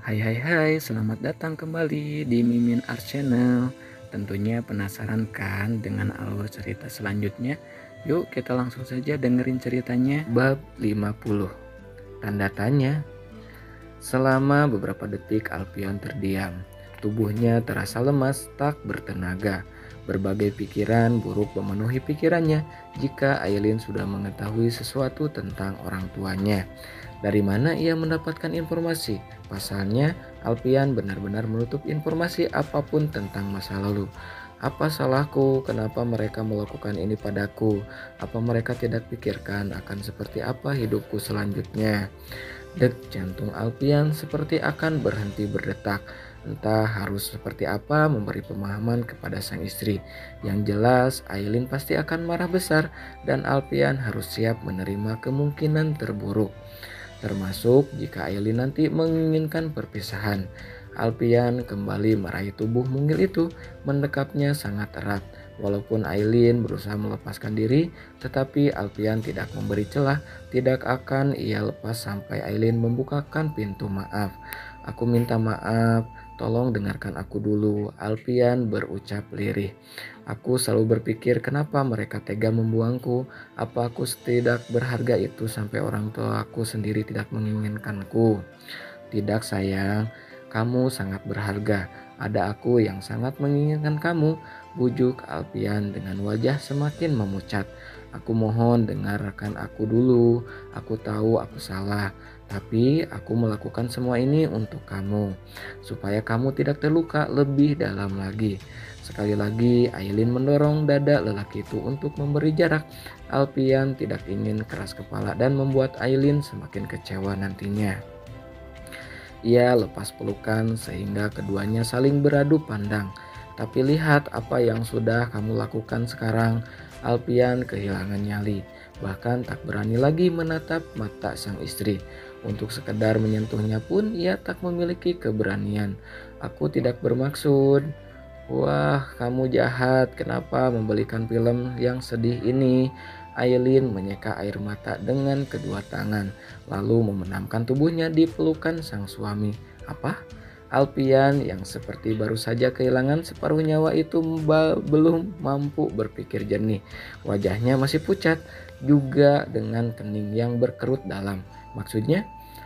Hai hai hai, selamat datang kembali di Mimin Art Channel. Tentunya penasaran kan dengan alur cerita selanjutnya? Yuk kita langsung saja dengerin ceritanya. Bab 50. Tanda tanya. Selama beberapa detik Alpion terdiam. Tubuhnya terasa lemas, tak bertenaga. Berbagai pikiran buruk memenuhi pikirannya jika Aileen sudah mengetahui sesuatu tentang orang tuanya. Dari mana ia mendapatkan informasi? Pasalnya, Alpian benar-benar menutup informasi apapun tentang masa lalu. Apa salahku? Kenapa mereka melakukan ini padaku? Apa mereka tidak pikirkan akan seperti apa hidupku selanjutnya? Dek jantung Alpian seperti akan berhenti berdetak. Entah harus seperti apa memberi pemahaman kepada sang istri. Yang jelas, Aileen pasti akan marah besar dan Alpian harus siap menerima kemungkinan terburuk. Termasuk jika Aileen nanti menginginkan perpisahan. Alpian kembali meraih tubuh mungil itu, mendekapnya sangat erat. Walaupun Aileen berusaha melepaskan diri, tetapi Alpian tidak memberi celah, tidak akan ia lepas sampai Aileen membukakan pintu maaf. Aku minta maaf, tolong dengarkan aku dulu, Alpian berucap lirih. Aku selalu berpikir kenapa mereka tega membuangku, apa aku tidak berharga itu sampai orang tua aku sendiri tidak menginginkanku. Tidak sayang, kamu sangat berharga. Ada aku yang sangat menginginkan kamu, bujuk Alpian dengan wajah semakin memucat. Aku mohon dengarkan aku dulu. Aku tahu aku salah, tapi aku melakukan semua ini untuk kamu, supaya kamu tidak terluka lebih dalam lagi. Sekali lagi, Aileen mendorong dada lelaki itu untuk memberi jarak. Alpian tidak ingin keras kepala dan membuat Aileen semakin kecewa nantinya. Ia lepas pelukan sehingga keduanya saling beradu pandang. Tapi lihat apa yang sudah kamu lakukan sekarang. Alpian kehilangan nyali, bahkan tak berani lagi menatap mata sang istri. Untuk sekedar menyentuhnya pun ia tak memiliki keberanian. Aku tidak bermaksud. Wah, kamu jahat. Kenapa membelikan film yang sedih ini? Aileen menyeka air mata dengan kedua tangan, lalu memendamkan tubuhnya di pelukan sang suami. Apa? Alpian yang seperti baru saja kehilangan separuh nyawa itu belum mampu berpikir jernih. Wajahnya masih pucat, juga dengan kening yang berkerut dalam. Maksudnya?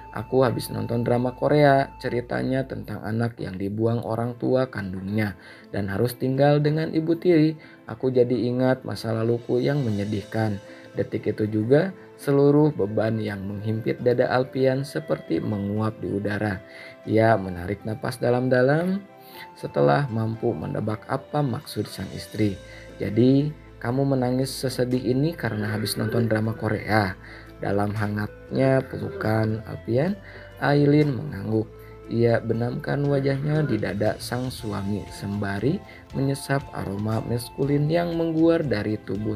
Aku habis nonton drama Korea, ceritanya tentang anak yang dibuang orang tua kandungnya dan harus tinggal dengan ibu tiri. Aku jadi ingat masa laluku yang menyedihkan. Detik itu juga seluruh beban yang menghimpit dada Alpian seperti menguap di udara. Ia menarik napas dalam-dalam setelah mampu mendebak apa maksud sang istri. Jadi, kamu menangis sesedih ini karena habis nonton drama Korea. Dalam hangatnya pelukan Alpian, Aileen mengangguk. Ia benamkan wajahnya di dada sang suami sembari menyesap aroma maskulin yang mengguar dari tubuh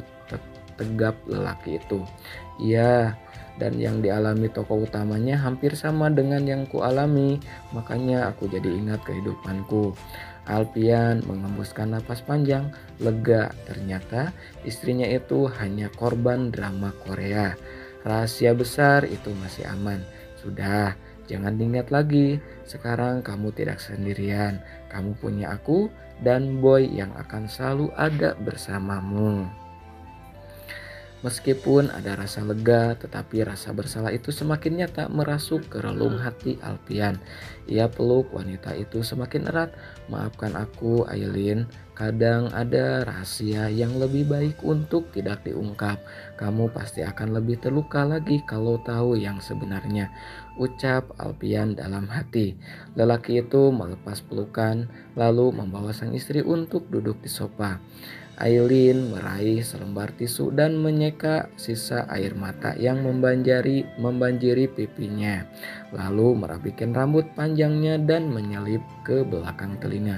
tegap lelaki itu. Iya, dan yang dialami tokoh utamanya hampir sama dengan yang kualami, makanya aku jadi ingat kehidupanku. Alpian mengembuskan napas panjang, lega. Ternyata istrinya itu hanya korban drama Korea. Rahasia besar itu masih aman. Sudah, jangan diingat lagi. Sekarang kamu tidak sendirian. Kamu punya aku dan Boy yang akan selalu ada bersamamu. Meskipun ada rasa lega, tetapi rasa bersalah itu semakin nyata merasuk ke relung hati Alpian. Ia peluk wanita itu semakin erat. Maafkan aku, Aileen. Kadang ada rahasia yang lebih baik untuk tidak diungkap. Kamu pasti akan lebih terluka lagi kalau tahu yang sebenarnya, ucap Alpian dalam hati. Lelaki itu melepas pelukan, lalu membawa sang istri untuk duduk di sofa. Aileen meraih selembar tisu dan menyeka sisa air mata yang membanjiri pipinya. Lalu merapikan rambut panjangnya dan menyelip ke belakang telinga.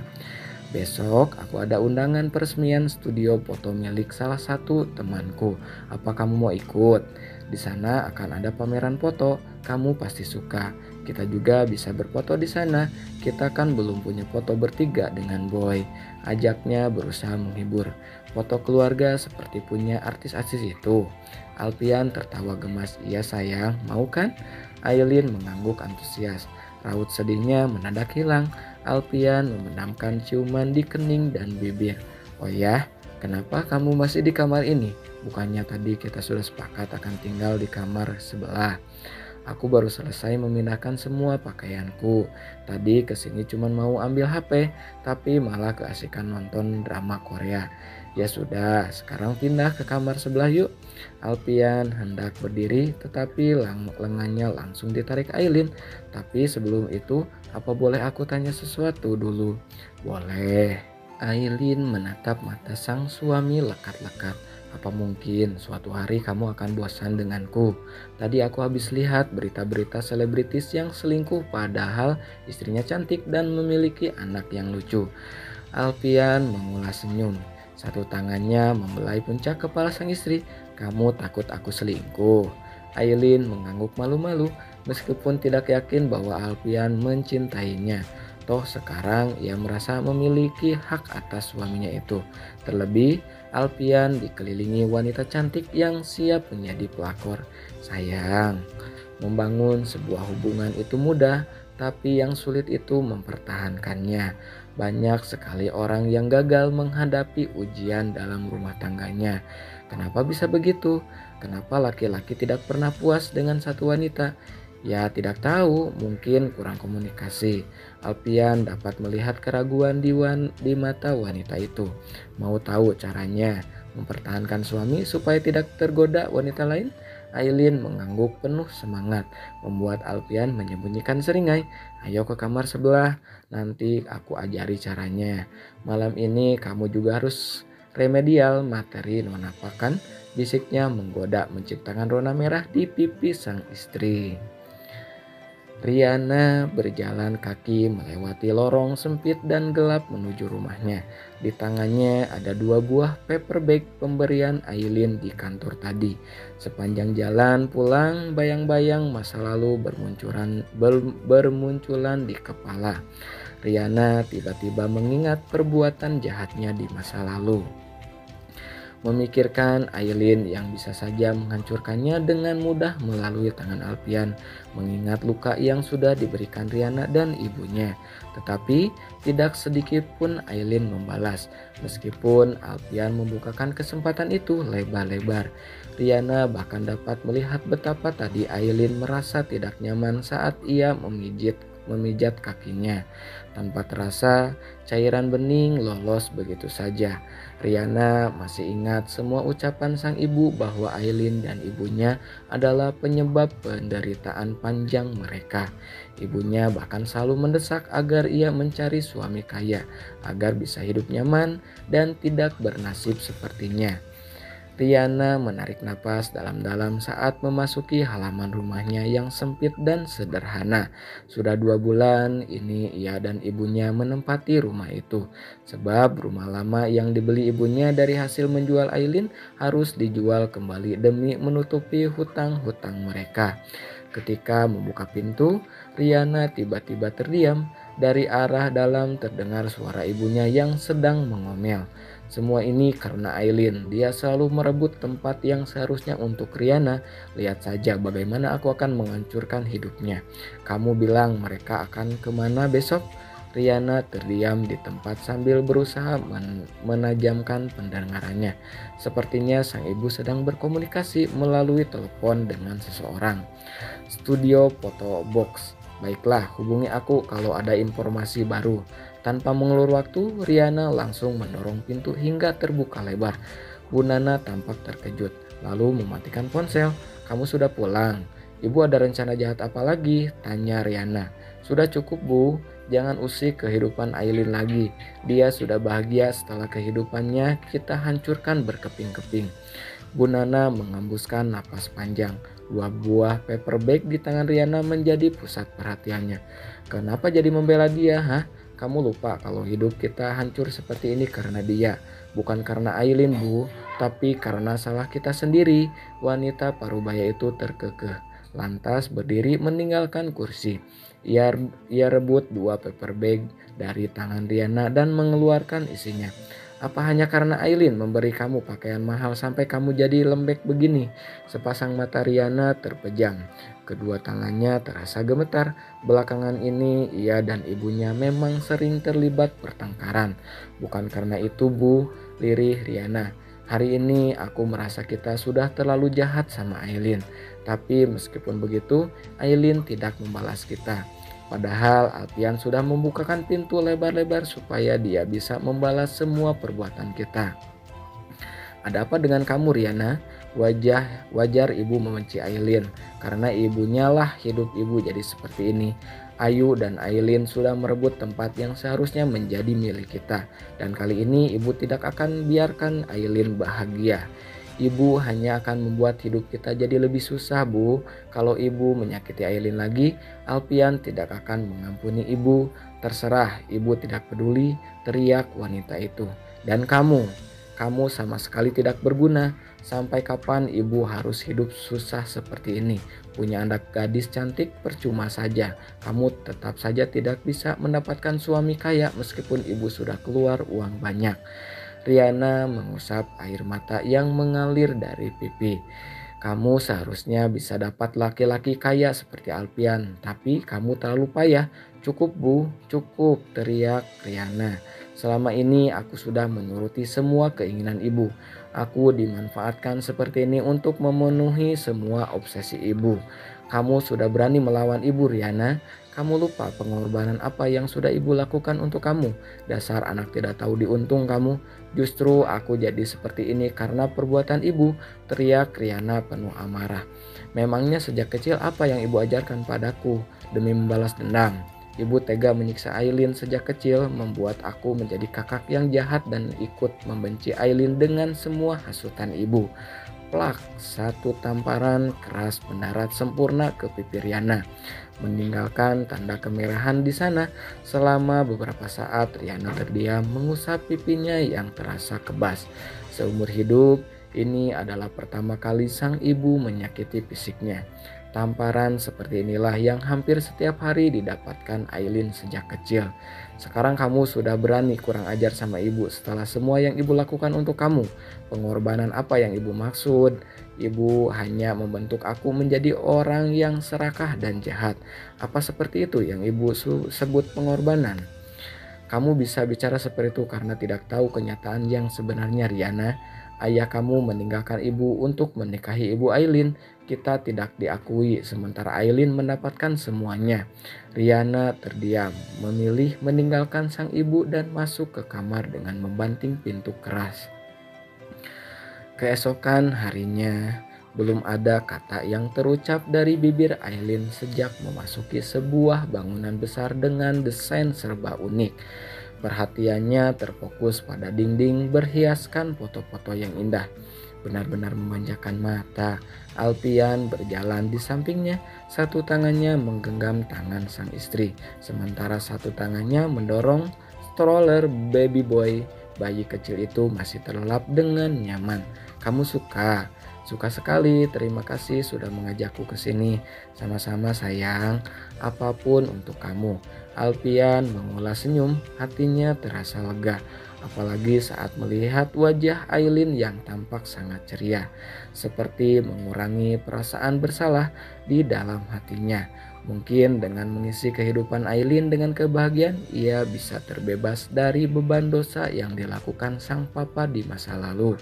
Besok aku ada undangan peresmian studio foto milik salah satu temanku. Apa kamu mau ikut? Di sana akan ada pameran foto. Kamu pasti suka. Kita juga bisa berfoto di sana. Kita kan belum punya foto bertiga dengan Boy. Ajaknya berusaha menghibur. Foto keluarga seperti punya artis-artis itu. Alpian tertawa gemas. Iya sayang, mau kan? Aileen mengangguk antusias. Raut sedihnya mendadak hilang. Alpian memendamkan ciuman di kening dan bibir. Oh ya, kenapa kamu masih di kamar ini? Bukannya tadi kita sudah sepakat akan tinggal di kamar sebelah. Aku baru selesai memindahkan semua pakaianku. Tadi kesini cuma mau ambil HP, tapi malah keasikan nonton drama Korea. Ya sudah, sekarang pindah ke kamar sebelah yuk. Alpian hendak berdiri, tetapi lengannya langsung ditarik Aileen. Tapi sebelum itu, apa boleh aku tanya sesuatu dulu? Boleh. Aileen menatap mata sang suami lekat-lekat. Apa mungkin suatu hari kamu akan bosan denganku? Tadi aku habis lihat berita-berita selebritis yang selingkuh padahal istrinya cantik dan memiliki anak yang lucu. Alpian mengulas senyum. Satu tangannya membelai puncak kepala sang istri. Kamu takut aku selingkuh? Aileen mengangguk malu-malu meskipun tidak yakin bahwa Alpian mencintainya. Toh sekarang ia merasa memiliki hak atas suaminya itu. Terlebih Alpian dikelilingi wanita cantik yang siap menjadi pelakor. Sayang, membangun sebuah hubungan itu mudah, tapi yang sulit itu mempertahankannya. Banyak sekali orang yang gagal menghadapi ujian dalam rumah tangganya. Kenapa bisa begitu? Kenapa laki-laki tidak pernah puas dengan satu wanita? Ya tidak tahu, mungkin kurang komunikasi. Alpian dapat melihat keraguan di mata wanita itu. Mau tahu caranya mempertahankan suami supaya tidak tergoda wanita lain? Aileen mengangguk penuh semangat, membuat Alpian menyembunyikan seringai. Ayo ke kamar sebelah, nanti aku ajari caranya. Malam ini kamu juga harus remedial materi nona pakan, bisiknya menggoda menciptakan rona merah di pipi sang istri. Riana berjalan kaki melewati lorong sempit dan gelap menuju rumahnya. Di tangannya ada 2 buah paper bag pemberian Aileen di kantor tadi. Sepanjang jalan pulang, bayang-bayang masa lalu bermunculan di kepala. Riana tiba-tiba mengingat perbuatan jahatnya di masa lalu. Memikirkan Aileen yang bisa saja menghancurkannya dengan mudah melalui tangan Alpian, mengingat luka yang sudah diberikan Riana dan ibunya. Tetapi tidak sedikit pun Aileen membalas, meskipun Alpian membukakan kesempatan itu lebar-lebar. Riana bahkan dapat melihat betapa tadi Aileen merasa tidak nyaman saat ia memijat kakinya. Tanpa terasa, cairan bening lolos begitu saja. Riana masih ingat semua ucapan sang ibu bahwa Aileen dan ibunya adalah penyebab penderitaan panjang mereka. Ibunya bahkan selalu mendesak agar ia mencari suami kaya, agar bisa hidup nyaman dan tidak bernasib sepertinya. Riana menarik napas dalam-dalam saat memasuki halaman rumahnya yang sempit dan sederhana. Sudah 2 bulan ini ia dan ibunya menempati rumah itu. Sebab rumah lama yang dibeli ibunya dari hasil menjual Aileen harus dijual kembali demi menutupi hutang-hutang mereka. Ketika membuka pintu, Riana tiba-tiba terdiam. Dari arah dalam terdengar suara ibunya yang sedang mengomel. Semua ini karena Aileen, dia selalu merebut tempat yang seharusnya untuk Riana. Lihat saja bagaimana aku akan menghancurkan hidupnya. Kamu bilang mereka akan kemana besok? Riana terdiam di tempat sambil berusaha menajamkan pendengarannya. Sepertinya sang ibu sedang berkomunikasi melalui telepon dengan seseorang. Studio foto box. Baiklah, hubungi aku kalau ada informasi baru. Tanpa mengulur waktu, Riana langsung mendorong pintu hingga terbuka lebar. Bu Nana tampak terkejut, lalu mematikan ponsel. Kamu sudah pulang? Ibu ada rencana jahat apa lagi? Tanya Riana. Sudah cukup Bu, jangan usik kehidupan Aileen lagi. Dia sudah bahagia setelah kehidupannya kita hancurkan berkeping-keping. Bu Nana mengembuskan napas panjang. 2 buah paper bag di tangan Riana menjadi pusat perhatiannya. Kenapa jadi membela dia, ha? Kamu lupa kalau hidup kita hancur seperti ini karena dia. Bukan karena Aileen Bu, tapi karena salah kita sendiri. Wanita parubaya itu terkekeh, lantas berdiri meninggalkan kursi. Ia rebut 2 paper bag dari tangan Riana dan mengeluarkan isinya. Apa hanya karena Aileen memberi kamu pakaian mahal sampai kamu jadi lembek begini? Sepasang mata Riana terpejam. Kedua tangannya terasa gemetar. Belakangan ini ia dan ibunya memang sering terlibat pertengkaran. Bukan karena itu, Bu, lirih Riana. Hari ini aku merasa kita sudah terlalu jahat sama Aileen. Tapi meskipun begitu, Aileen tidak membalas kita. Padahal Alpian sudah membukakan pintu lebar-lebar supaya dia bisa membalas semua perbuatan kita. Ada apa dengan kamu, Riana? Wajar ibu membenci Aileen karena ibunya lah hidup ibu jadi seperti ini. Ayu dan Aileen sudah merebut tempat yang seharusnya menjadi milik kita. Dan kali ini ibu tidak akan biarkan Aileen bahagia. Ibu hanya akan membuat hidup kita jadi lebih susah, Bu. Kalau ibu menyakiti Aileen lagi, Alpian tidak akan mengampuni ibu. Terserah, ibu tidak peduli, teriak wanita itu. Dan kamu sama sekali tidak berguna. Sampai kapan ibu harus hidup susah seperti ini? Punya anak gadis cantik percuma saja. Kamu tetap saja tidak bisa mendapatkan suami kaya meskipun ibu sudah keluar uang banyak. Riana mengusap air mata yang mengalir dari pipi. Kamu seharusnya bisa dapat laki-laki kaya seperti Alpian, tapi kamu terlalu payah. Cukup, Bu, cukup, teriak Riana. Selama ini aku sudah menuruti semua keinginan ibu. Aku dimanfaatkan seperti ini untuk memenuhi semua obsesi ibu. Kamu sudah berani melawan ibu, Riana. Kamu lupa pengorbanan apa yang sudah ibu lakukan untuk kamu. Dasar anak tidak tahu diuntung kamu. Justru aku jadi seperti ini karena perbuatan ibu, teriak Riana penuh amarah. Memangnya sejak kecil apa yang ibu ajarkan padaku demi membalas dendam? Ibu tega menyiksa Aileen sejak kecil, membuat aku menjadi kakak yang jahat dan ikut membenci Aileen dengan semua hasutan ibu. Plak, satu tamparan keras mendarat sempurna ke pipi Riana, meninggalkan tanda kemerahan di sana. Selama beberapa saat Riana terdiam mengusap pipinya yang terasa kebas. Seumur hidup ini adalah pertama kali sang ibu menyakiti fisiknya. Tamparan seperti inilah yang hampir setiap hari didapatkan Aileen sejak kecil. Sekarang kamu sudah berani kurang ajar sama ibu setelah semua yang ibu lakukan untuk kamu. Pengorbanan apa yang ibu maksud? Ibu hanya membentuk aku menjadi orang yang serakah dan jahat. Apa seperti itu yang ibu sebut pengorbanan? Kamu bisa bicara seperti itu karena tidak tahu kenyataan yang sebenarnya, Riana. Ayah kamu meninggalkan ibu untuk menikahi ibu Aileen. Kita tidak diakui sementara Aileen mendapatkan semuanya. Riana terdiam, memilih meninggalkan sang ibu dan masuk ke kamar dengan membanting pintu keras. Keesokan harinya, belum ada kata yang terucap dari bibir Aileen sejak memasuki sebuah bangunan besar dengan desain serba unik. Perhatiannya terfokus pada dinding berhiaskan foto-foto yang indah. Benar-benar memanjakan mata. Alpian berjalan di sampingnya, satu tangannya menggenggam tangan sang istri, sementara satu tangannya mendorong stroller baby boy. Bayi kecil itu masih terlelap dengan nyaman. Kamu suka? Suka sekali, terima kasih sudah mengajakku ke sini. Sama-sama sayang, apapun untuk kamu. Alpian mengulas senyum, hatinya terasa lega. Apalagi saat melihat wajah Aileen yang tampak sangat ceria. Seperti mengurangi perasaan bersalah di dalam hatinya. Mungkin dengan mengisi kehidupan Aileen dengan kebahagiaan, ia bisa terbebas dari beban dosa yang dilakukan sang papa di masa lalu.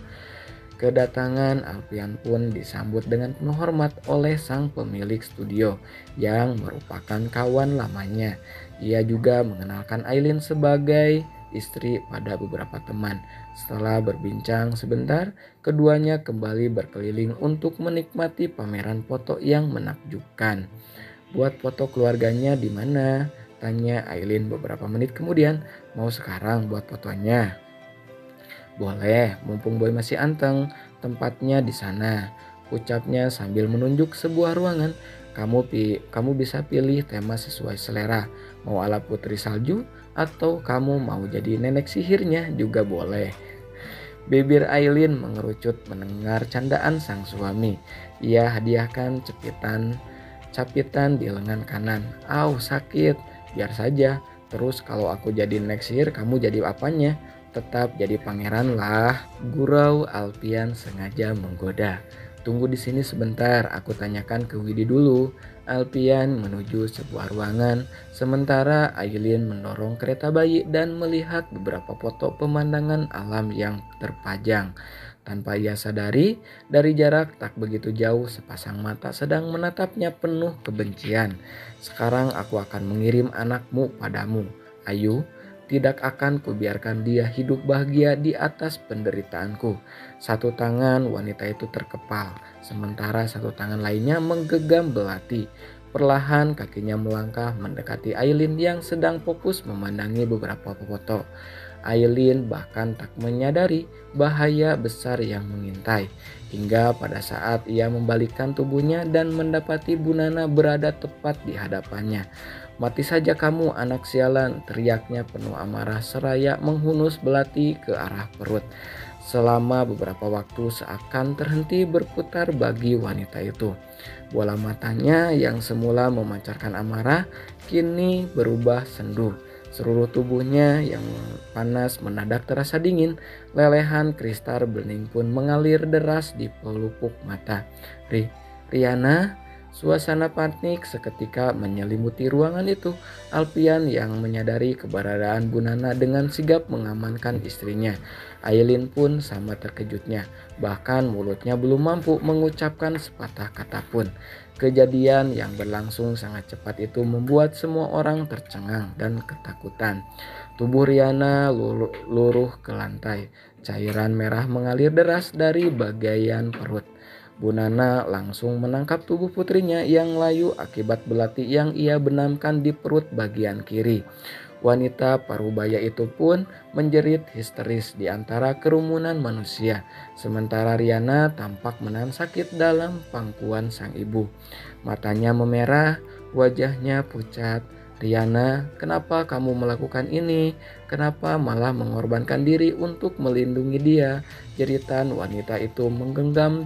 Kedatangan Alpian pun disambut dengan penuh hormat oleh sang pemilik studio yang merupakan kawan lamanya. Ia juga mengenalkan Aileen sebagai istri pada beberapa teman. Setelah berbincang sebentar, keduanya kembali berkeliling untuk menikmati pameran foto yang menakjubkan. Buat foto keluarganya di mana? Tanya Aileen beberapa menit kemudian. Mau sekarang buat fotonya? Boleh, mumpung boy masih anteng, tempatnya di sana, ucapnya sambil menunjuk sebuah ruangan. Kamu bisa pilih tema sesuai selera, mau ala putri salju atau kamu mau jadi nenek sihirnya juga boleh. Bibir Aileen mengerucut mendengar candaan sang suami. Ia hadiahkan capitan di lengan kanan. Sakit, biar saja. Terus kalau aku jadi nenek sihir, kamu jadi apanya? Tetap jadi pangeran lah, gurau Alpian sengaja menggoda. Tunggu di sini sebentar, aku tanyakan ke Widi dulu. Alpian menuju sebuah ruangan, sementara Aileen mendorong kereta bayi dan melihat beberapa foto pemandangan alam yang terpajang. Tanpa ia sadari, dari jarak tak begitu jauh sepasang mata sedang menatapnya penuh kebencian. Sekarang aku akan mengirim anakmu padamu, Ayu. Tidak akan kubiarkan dia hidup bahagia di atas penderitaanku. Satu tangan wanita itu terkepal, sementara satu tangan lainnya menggenggam belati. Perlahan kakinya melangkah mendekati Aileen yang sedang fokus memandangi beberapa foto. Aileen bahkan tak menyadari bahaya besar yang mengintai, hingga pada saat ia membalikkan tubuhnya dan mendapati Bu Nana berada tepat di hadapannya. "Mati saja kamu, anak sialan!" teriaknya penuh amarah seraya menghunus belati ke arah perut. Selama beberapa waktu seakan terhenti berputar bagi wanita itu. Bola matanya yang semula memancarkan amarah kini berubah sendu. Seluruh tubuhnya yang panas mendadak terasa dingin. Lelehan kristal bening pun mengalir deras di pelupuk mata. Riana. Suasana panik seketika menyelimuti ruangan itu. Alpian yang menyadari keberadaan Bu Nana dengan sigap mengamankan istrinya. Aileen pun sama terkejutnya. Bahkan mulutnya belum mampu mengucapkan sepatah kata pun. Kejadian yang berlangsung sangat cepat itu membuat semua orang tercengang dan ketakutan. Tubuh Riana luruh ke lantai. Cairan merah mengalir deras dari bagian perut. Bu Nana langsung menangkap tubuh putrinya yang layu akibat belati yang ia benamkan di perut bagian kiri. Wanita parubaya itu pun menjerit histeris di antara kerumunan manusia, sementara Riana tampak menahan sakit dalam pangkuan sang ibu. Matanya memerah, wajahnya pucat. "Riana, kenapa kamu melakukan ini? Kenapa malah mengorbankan diri untuk melindungi dia?" Jeritan wanita itu menggema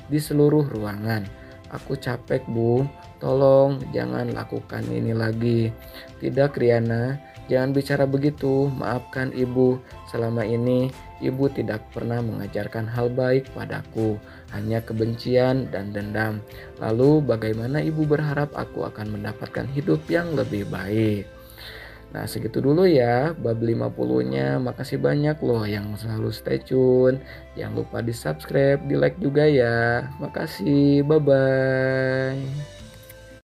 di seluruh ruangan. "Aku capek, Bu. Tolong jangan lakukan ini lagi." "Tidak, Riana, jangan bicara begitu. Maafkan Ibu. Selama ini Ibu tidak pernah mengajarkan hal baik padaku, hanya kebencian dan dendam. Lalu bagaimana Ibu berharap aku akan mendapatkan hidup yang lebih baik?" Nah, segitu dulu ya bab 50-nya. Makasih banyak loh yang selalu stay tune. Jangan lupa di subscribe, di like juga ya. Makasih, bye bye.